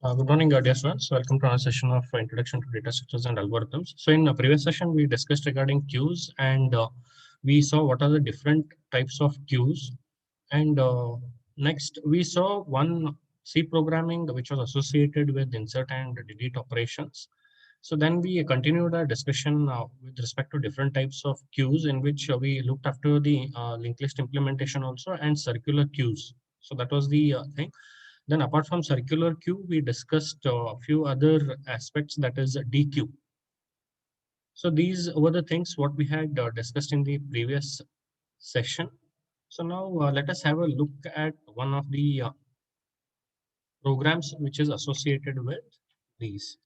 Good morning, dear students. Welcome to our session of Introduction to Data Structures and Algorithms. So in the previous session, we discussed regarding queues and we saw what are the different types of queues. And next, we saw one C programming which was associated with insert and delete operations. So then we continued our discussion with respect to different types of queues in which we looked after the linked list implementation also and circular queues. So that was the thing. Then apart from circular queue, we discussed a few other aspects, that is DQ. So these were the things what we had discussed in the previous session. So now let us have a look at one of the programs which is associated with these.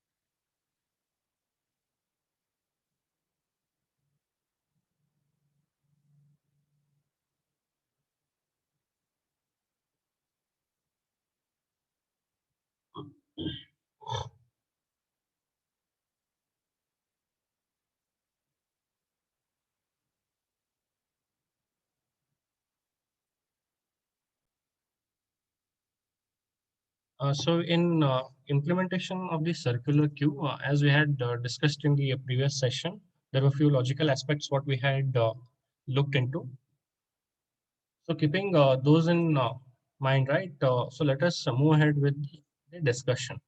So in implementation of the circular queue, as we had discussed in the previous session, there were a few logical aspects what we had looked into. So keeping those in mind, right? So let us move ahead with the discussion.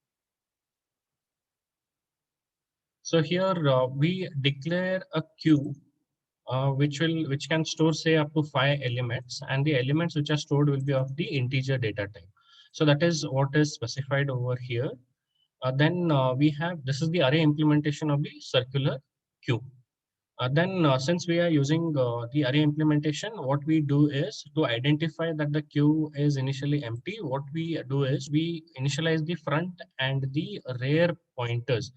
So here we declare a queue which can store say up to 5 elements, and the elements which are stored will be of the integer data type. So that is what is specified over here. Then we have this is the array implementation of the circular queue. Then since we are using the array implementation, what we do is to identify that the queue is initially empty. What we do is we initialize the front and the rear pointers.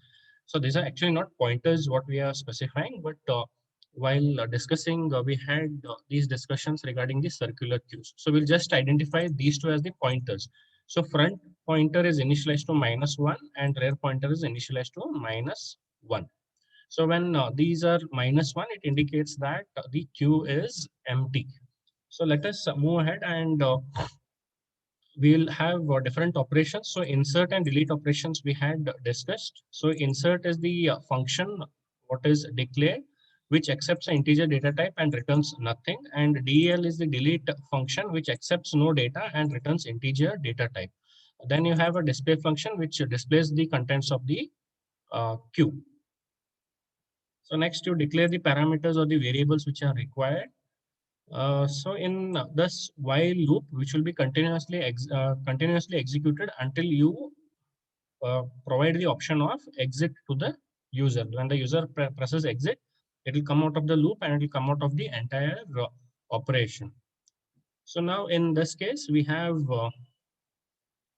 So these are actually not pointers what we are specifying, but while discussing, we had these discussions regarding the circular queues. So we'll just identify these two as the pointers. So front pointer is initialized to -1 and rear pointer is initialized to -1. So when these are -1, it indicates that the queue is empty. So let us move ahead and we'll have different operations. So insert and delete operations we had discussed. So insert is the function what is declared, which accepts an integer data type and returns nothing. And del is the delete function, which accepts no data and returns integer data type. Then you have a display function, which displays the contents of the queue. So next you declare the parameters or the variables which are required. So in this while loop, which will be continuously executed until you provide the option of exit to the user. When the user presses exit, it will come out of the loop and it will come out of the entire operation. So now in this case, we have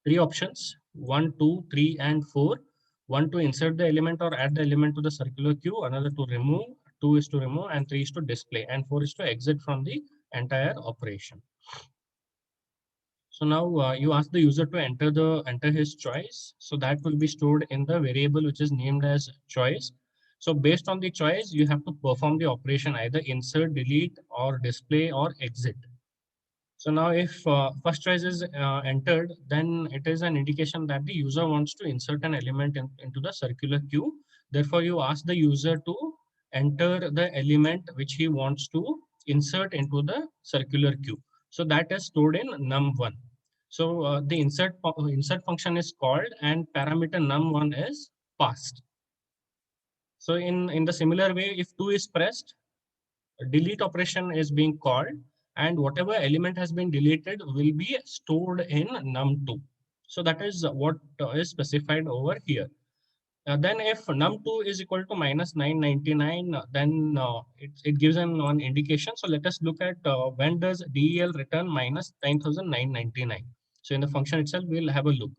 three options: 1, 2, 3, and 4. One to insert the element or add the element to the circular queue, another to remove, two is to remove, and three is to display, and four is to exit from the entire operation. So now you ask the user to enter his choice. So that will be stored in the variable which is named as choice. So based on the choice, you have to perform the operation either insert, delete, or display, or exit. So now if first choice is entered, then it is an indication that the user wants to insert an element into the circular queue. Therefore, you ask the user to enter the element which he wants to insert into the circular queue. So that is stored in num1. So the insert function is called and parameter num1 is passed. So in the similar way, if 2 is pressed, delete operation is being called and whatever element has been deleted will be stored in num2. So that is what is specified over here. Then if num2 is equal to -999, then it gives an indication. So let us look at when does del return -9999. So in the function itself, we'll have a look.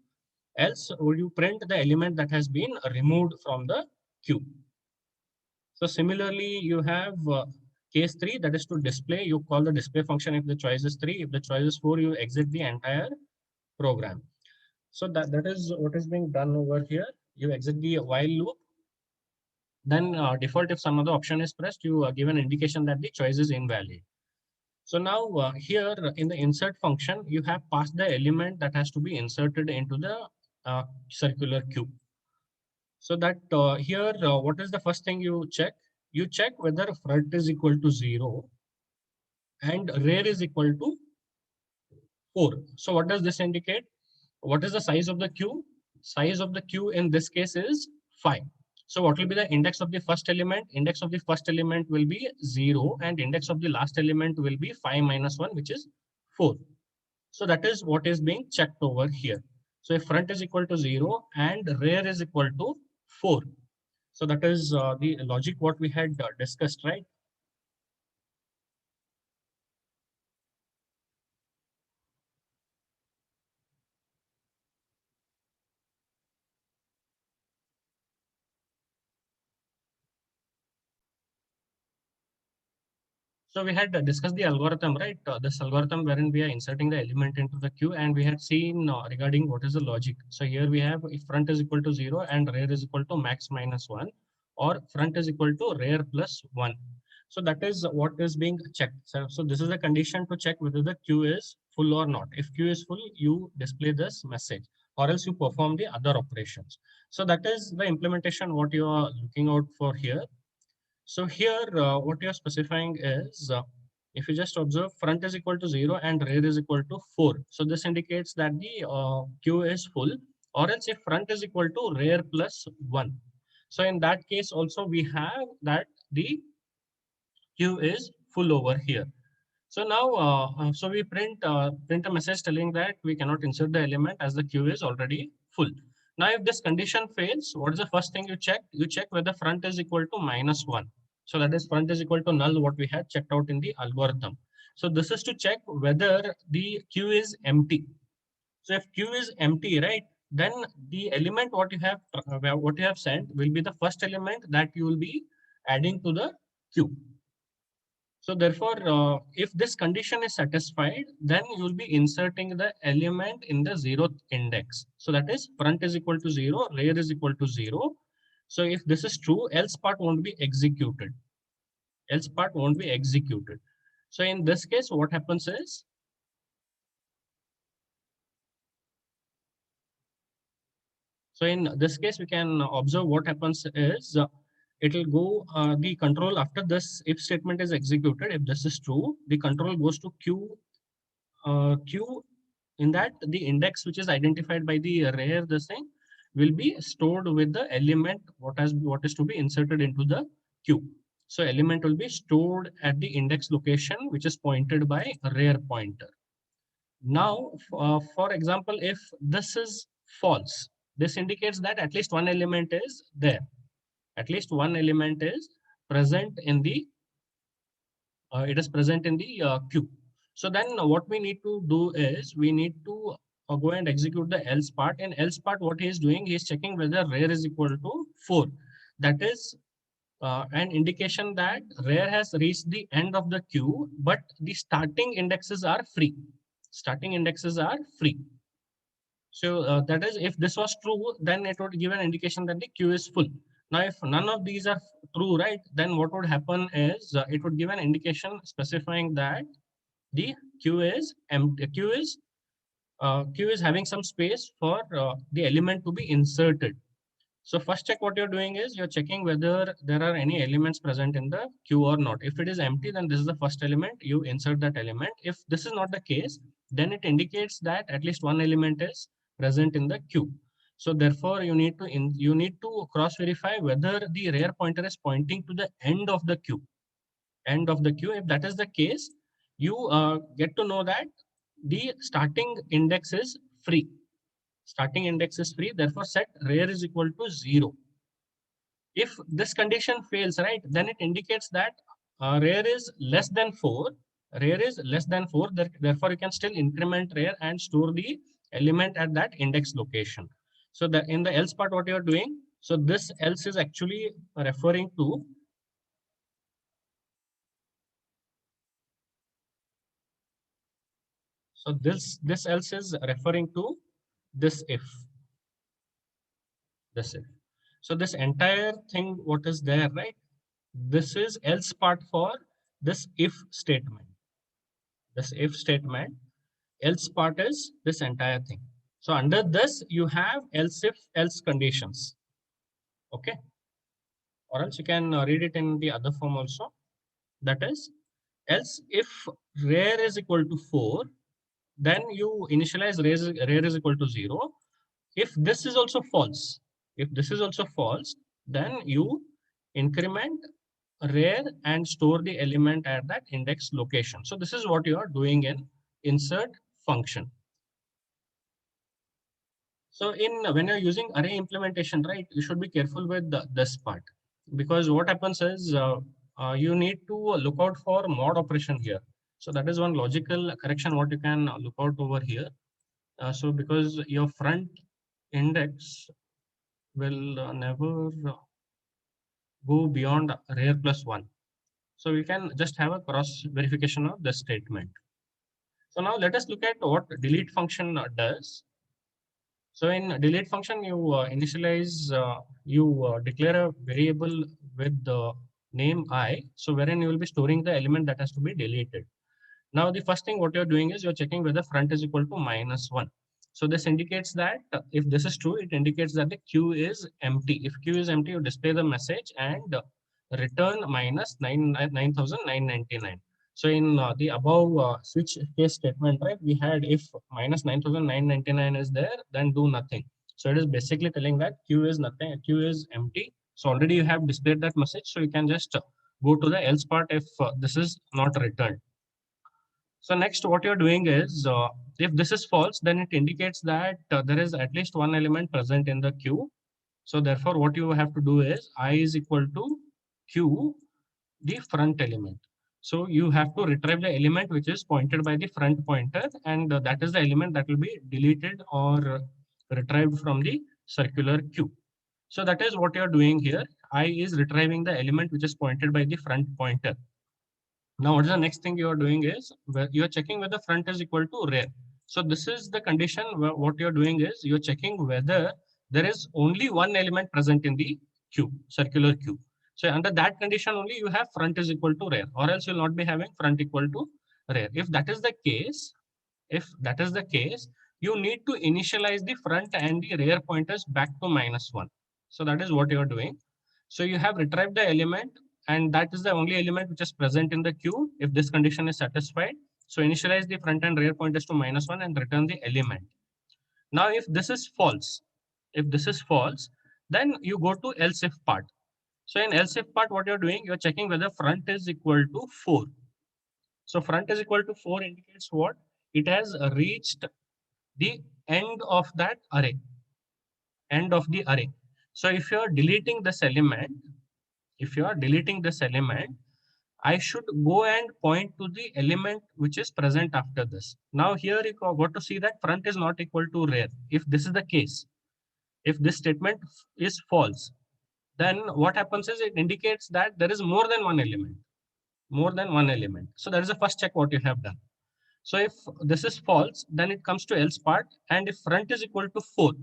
Else, would you print the element that has been removed from the queue? So similarly, you have case 3, that is to display. You call the display function if the choice is 3. If the choice is 4, you exit the entire program. So that is what is being done over here. You exit the while loop. Then default, if some other option is pressed, you give an indication that the choice is invalid. So now here in the insert function, you have passed the element that has to be inserted into the circular cube. So that here, what is the first thing you check? You check whether front is equal to 0 and rear is equal to 4. So what does this indicate? What is the size of the queue? Size of the queue in this case is 5. So what will be the index of the first element? Index of the first element will be 0 and index of the last element will be 5 minus 1, which is 4. So that is what is being checked over here. So if front is equal to 0 and rear is equal to 4. So that is the logic what we had discussed, right? So we had discussed the algorithm, right? This algorithm wherein we are inserting the element into the queue, and we had seen regarding what is the logic. So here we have if front is equal to 0 and rear is equal to max minus 1, or front is equal to rear plus 1. So that is what is being checked. So this is a condition to check whether the queue is full or not. If queue is full, you display this message, or else you perform the other operations. So that is the implementation what you are looking out for here. So here, what you're specifying is, if you just observe, front is equal to 0 and rear is equal to 4. So this indicates that the queue is full, or else if front is equal to rear plus 1. So in that case also we have that the queue is full over here. So now, so we print a message telling that we cannot insert the element as the queue is already full. Now, if this condition fails, what is the first thing you check? You check whether front is equal to minus 1. So that is front is equal to null, what we had checked out in the algorithm. So this is to check whether the queue is empty. So if queue is empty, right, then the element what you have sent will be the first element that you will be adding to the queue. So therefore, if this condition is satisfied, then you will be inserting the element in the zeroth index. So that is front is equal to 0, rear is equal to 0. So if this is true, else part won't be executed. Else part won't be executed. So in this case, what happens is, so in this case, we can observe what happens is it will go the control after this if statement is executed. If this is true, the control goes to queue. In that, the index which is identified by the rear this thing will be stored with the element what is to be inserted into the queue. So element will be stored at the index location which is pointed by rear pointer. Now, for example, if this is false, this indicates that at least one element is there. At least one element is present in the it is present in the queue. So then what we need to do is we need to go and execute the else part. In else part, what he is doing, he is checking whether rear is equal to 4. That is an indication that rear has reached the end of the queue, but the starting indexes are free. Starting indexes are free. So that is, if this was true, then it would give an indication that the queue is full. Now, if none of these are true, right, then what would happen is it would give an indication specifying that the queue is empty. Queue is having some space for the element to be inserted. So first check what you're doing is you're checking whether there are any elements present in the queue or not. If it is empty, then this is the first element. You insert that element. If this is not the case, then it indicates that at least one element is present in the queue. So therefore, you need to cross verify whether the rear pointer is pointing to the end of the queue. End of the queue. If that is the case, you get to know that the starting index is free. Starting index is free. Therefore, set rear is equal to 0. If this condition fails, right, then it indicates that rear is less than 4. Rear is less than 4. Therefore, you can still increment rear and store the element at that index location. So that in the else part, what you are doing, so this else is actually referring to, so this else is referring to this if, this if. So this entire thing, what is there, right? This is else part for this if statement. This if statement, else part is this entire thing. So under this, you have else if else conditions. Okay. Or else you can read it in the other form also. That is, else if rare is equal to 4, then you initialize rare is equal to 0. If this is also false, if this is also false, then you increment rare and store the element at that index location. So this is what you are doing in insert function. So when you're using array implementation, right, you should be careful with this part, because what happens is you need to look out for mod operation here. So that is one logical correction what you can look out over here. So because your front index will never go beyond rare plus 1. So we can just have a cross verification of the statement. So now let us look at what delete function does. So in delete function, you declare a variable with the name I. So wherein you will be storing the element that has to be deleted. Now the first thing what you're doing is you're checking whether front is equal to -1. So this indicates that if this is true, it indicates that the queue is empty. If queue is empty, you display the message and return minus 9,999. So in the above switch case statement, right, we had if minus 9,999 is there, then do nothing. So it is basically telling that queue is nothing, queue is empty. So already you have displayed that message. So you can just go to the else part if this is not returned. So next, what you're doing is, if this is false, then it indicates that there is at least one element present in the queue. So therefore, what you have to do is I is equal to q, the front element. So you have to retrieve the element which is pointed by the front pointer, and that is the element that will be deleted or retrieved from the circular queue. So that is what you're doing here. I is retrieving the element which is pointed by the front pointer. Now, what is the next thing you are doing is you are checking whether front is equal to rare. So this is the condition where what you're doing is you're checking whether there is only one element present in the queue, circular queue. So under that condition only you have front is equal to rare, or else you'll not be having front equal to rare. If that is the case, you need to initialize the front and the rear pointers back to -1. So that is what you are doing. So you have retrieved the element, and that is the only element which is present in the queue if this condition is satisfied. So initialize the front and rear pointers to -1 and return the element. Now, if this is false, then you go to else if part. So in else if part, what you're doing, you're checking whether front is equal to 4. So front is equal to 4 indicates what? It has reached the end of that array, end of the array. So if you're deleting this element, I should go and point to the element which is present after this. Now here you got to see that front is not equal to rare. If this is the case, if this statement is false, then what happens is it indicates that there is more than one element, So that is the first check what you have done. So if this is false, then it comes to else part, and if front is equal to 4,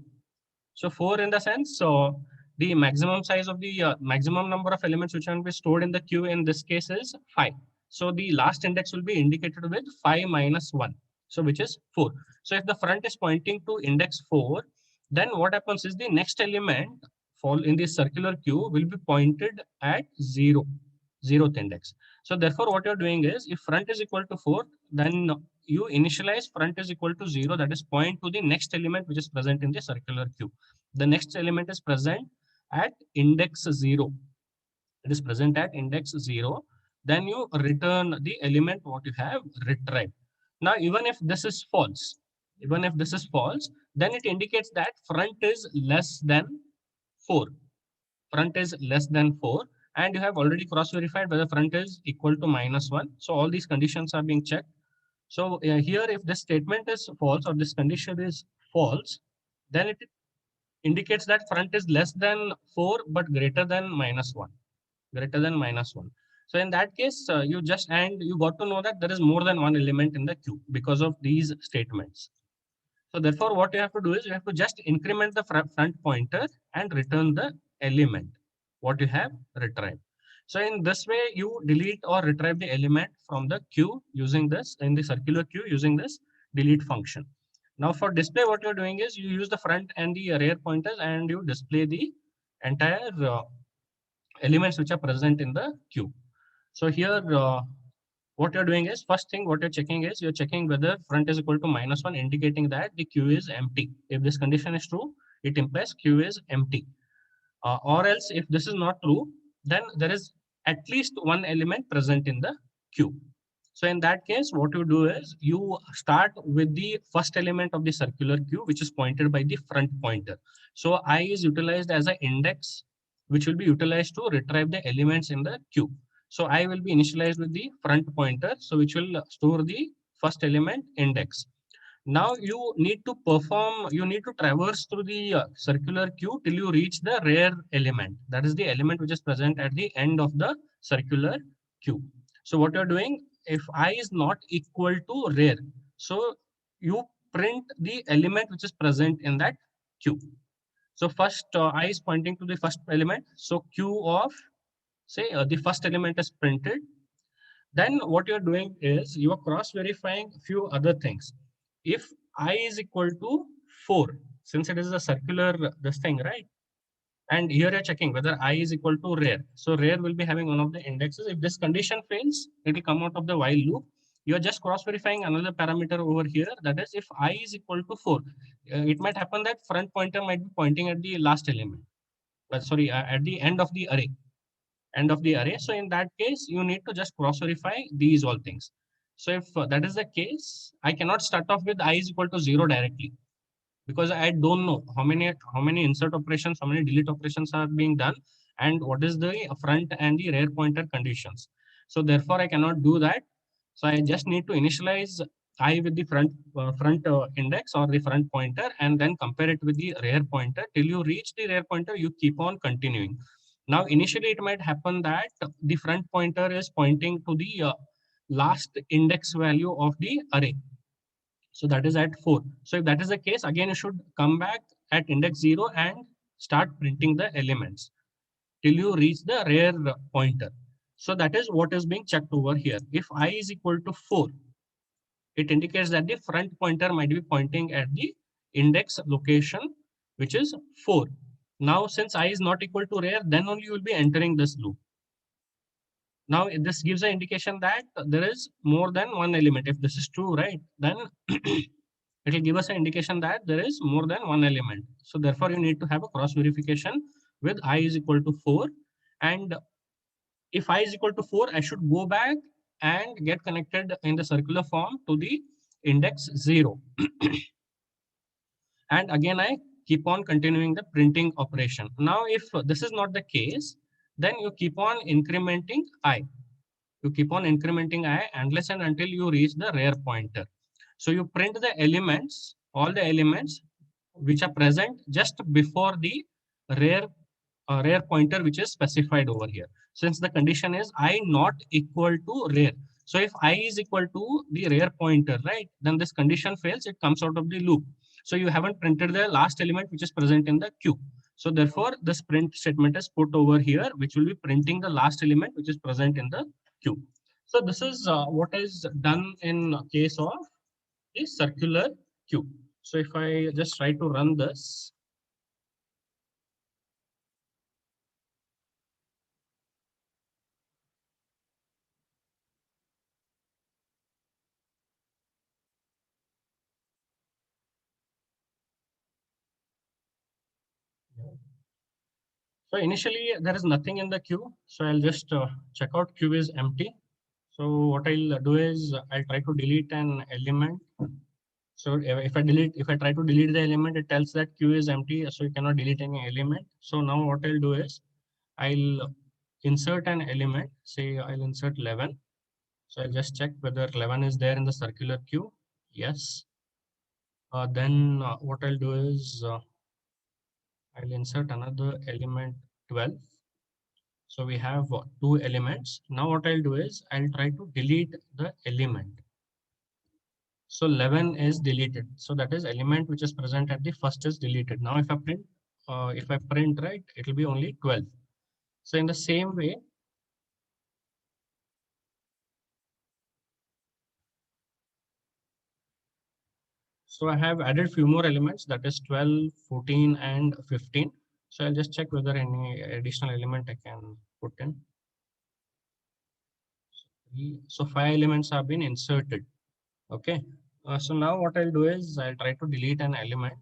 so 4 in the sense, so the maximum size of the maximum number of elements which can be stored in the queue in this case is 5. So the last index will be indicated with 5 minus 1, so which is 4. So if the front is pointing to index 4, then what happens is the next element fall in the circular queue will be pointed at 0, 0th index. So therefore, what you're doing is if front is equal to 4, then you initialize front is equal to 0, that is point to the next element which is present in the circular queue. The next element is present at index 0. It is present at index 0. Then you return the element what you have retrieved. Now, even if this is false, then it indicates that front is less than 4. Front is less than 4. And you have already cross-verified whether front is equal to -1. So all these conditions are being checked. So here, if this statement is false or this condition is false, then it indicates that front is less than 4 but greater than -1. Greater than -1. So in that case, you got to know that there is more than one element in the queue because of these statements. So therefore, what you have to do is you have to just increment the front pointer and return the element what you have retrieved. So in this way, you delete or retrieve the element from the queue using this in the circular queue using this delete function. Now for display, what you're doing is you use the front and the rear pointers and you display the entire elements which are present in the queue. So here, what you're doing is, first thing what you're checking is, you're checking whether front is equal to -1, indicating that the queue is empty. If this condition is true, it implies queue is empty. Or else if this is not true, then there is at least one element present in the queue. So in that case, what you do is you start with the first element of the circular queue, which is pointed by the front pointer. So I is utilized as an index, which will be utilized to retrieve the elements in the queue. So I will be initialized with the front pointer, so which will store the first element index. Now you need to traverse through the circular queue till you reach the rear element. That is the element which is present at the end of the circular queue. So what you're doing, if I is not equal to rear, so you print the element which is present in that queue. So first I is pointing to the first element. So queue of, say, the first element is printed. Then what you're doing is you are cross verifying few other things. If I is equal to 4, since it is a circular this thing, right? And here you're checking whether I is equal to rear. So rear will be having one of the indexes. If this condition fails, it will come out of the while loop. You're just cross verifying another parameter over here. That is, if I is equal to 4, it might happen that front pointer might be pointing at the last element. Sorry, at the end of the array. So in that case, you need to just cross verify these all things. So if that is the case, I cannot start off with I is equal to 0 directly, because I don't know how many insert operations, how many delete operations are being done, and what is the front and the rear pointer conditions. So therefore, I cannot do that. So I just need to initialize I with the front index or the front pointer, and then compare it with the rear pointer. Till you reach the rear pointer, you keep on continuing. Now, initially, it might happen that the front pointer is pointing to the last index value of the array. So that is at 4. So if that is the case, again, you should come back at index 0 and start printing the elements till you reach the rear pointer. So that is what is being checked over here. If I is equal to 4, it indicates that the front pointer might be pointing at the index location, which is 4. Now, since I is not equal to rear, then only you will be entering this loop. Now, this gives an indication that there is more than one element. If this is true, right, then it will give us an indication that there is more than one element. So therefore, you need to have a cross verification with I is equal to 4. And if I is equal to 4, I should go back and get connected in the circular form to the index 0. And again, I keep on continuing the printing operation. Now, if this is not the case, then you keep on incrementing I. You keep on incrementing I unless and until you reach the rear pointer. So you print the elements, all the elements which are present just before the rear rear pointer which is specified over here. Since the condition is I not equal to rear. So if I is equal to the rear pointer, right, then this condition fails, it comes out of the loop. So you haven't printed the last element which is present in the queue. So therefore, this print statement is put over here, which will be printing the last element which is present in the queue. So this is what is done in case of the circular queue. So if I just try to run this, so initially there is nothing in the queue. So I'll just check out queue is empty. So what I'll do is I'll try to delete an element. So if I try to delete the element, it tells that queue is empty, so you cannot delete any element. So now what I'll do is I'll insert an element. Say I'll insert 11. So I'll just check whether 11 is there in the circular queue. Yes. Then what I'll do is I'll insert another element 12. So we have two elements. Now what I'll do is I'll try to delete the element. So 11 is deleted. So that is element which is present at the first is deleted. Now if I print right, it will be only 12. So in the same way, So I have added few more elements, that is 12, 14, and 15. So I'll just check whether any additional element I can put in. So 5 elements have been inserted. Okay. So now what I'll do is I'll try to delete an element.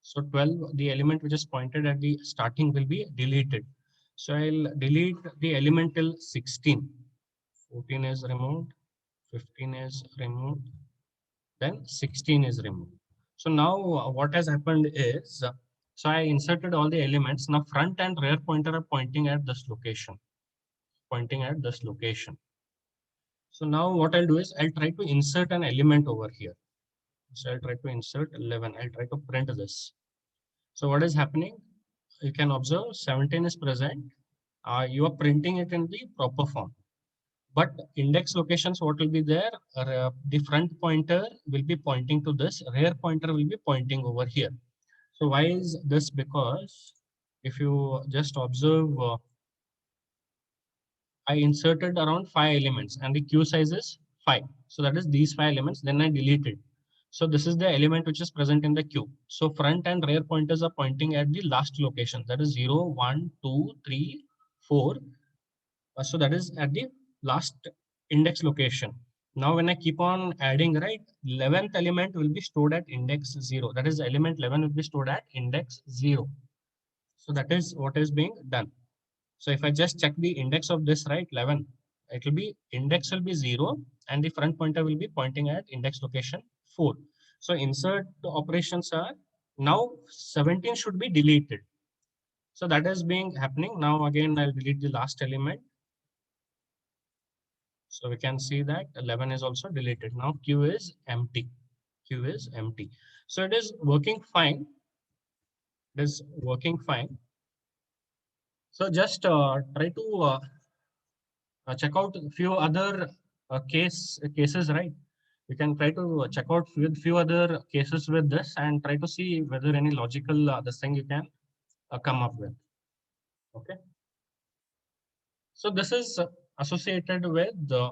So 12, the element which is pointed at the starting will be deleted. So I'll delete the element till 16. 14 is removed, 15 is removed, then 16 is removed. So now what has happened is, so I inserted all the elements. Now front and rear pointer are pointing at this location, pointing at this location. So now what I'll do is I'll try to insert an element over here. So I'll try to insert 11. I'll try to print this. So what is happening? You can observe 17 is present. You are printing it in the proper form. But index locations, what will be there? The front pointer will be pointing to this, rear pointer will be pointing over here. So why is this? Because if you just observe, I inserted around 5 elements and the queue size is 5. So that is these 5 elements, then I deleted. So this is the element which is present in the queue. So front and rear pointers are pointing at the last location, that is 0, 1, 2, 3, 4. So that is at the last index location. Now when I keep on adding, right, 11th element will be stored at index 0. That is element 11 will be stored at index 0. So that is what is being done. So if I just check the index of this, right, 11, it will be index will be 0 and the front pointer will be pointing at index location 4. So insert operations are now 17 should be deleted. So that is being happening. Now again, I'll delete the last element. So we can see that 11 is also deleted. Now queue is empty. Queue is empty. So it is working fine. It is working fine. So just try to check out a few other cases, right? You can try to check out few other cases with this and try to see whether any logical this thing you can come up with. Okay. So this is associated with the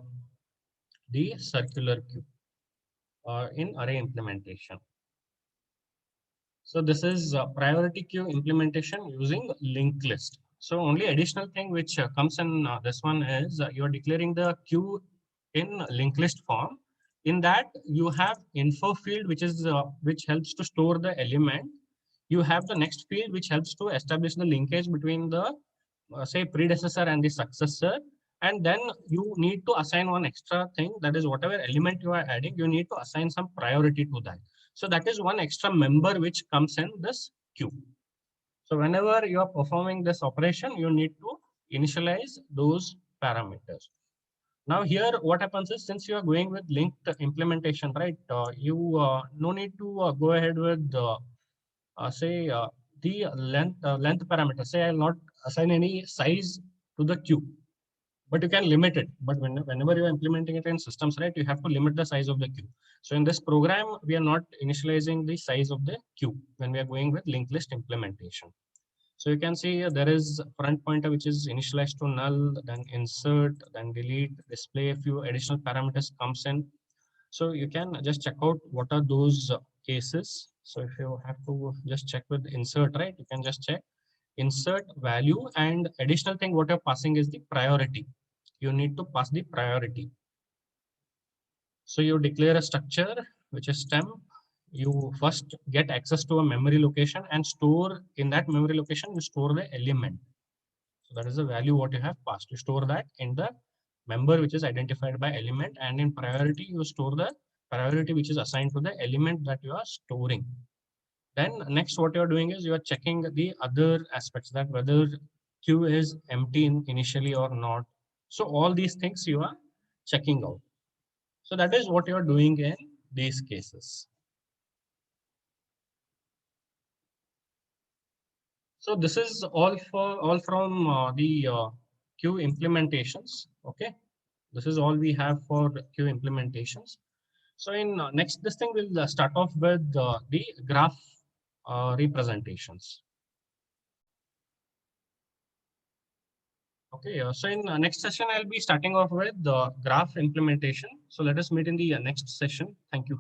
circular queue in array implementation. So this is priority queue implementation using linked list. So only additional thing which comes in this one is you are declaring the queue in linked list form. In that you have info field which helps to store the element. You have the next field which helps to establish the linkage between the say predecessor and the successor. And then you need to assign one extra thing, that is whatever element you are adding, you need to assign some priority to that. So that is one extra member which comes in this queue. So whenever you are performing this operation, you need to initialize those parameters. Now here, what happens is, since you are going with linked implementation, right? You no need to go ahead with say the length parameter. Say I'll not assign any size to the queue, but you can limit it. But whenever you are implementing it in systems, right, you have to limit the size of the queue. So in this program, we are not initializing the size of the queue when we are going with linked list implementation. So you can see there is front pointer which is initialized to null, then insert, then delete, display. A few additional parameters comes in. So you can just check out what are those cases. So if you have to just check with insert, right, you can just check insert value, and additional thing what you're passing is the priority. You need to pass the priority. So you declare a structure which is temp. You first get access to a memory location and store in that memory location, you store the element. So that is the value what you have passed. You store that in the member which is identified by element, and in priority, you store the priority which is assigned to the element that you are storing. Then next what you're doing is you are checking the other aspects, that whether queue is empty initially or not. So all these things you are checking out. So that is what you're doing in these cases. So this is all from the queue implementations. Okay, this is all we have for queue implementations. So in next this thing we'll start off with the graph representations. Okay, so in next session I'll be starting off with the graph implementation. So let us meet in the next session. Thank you.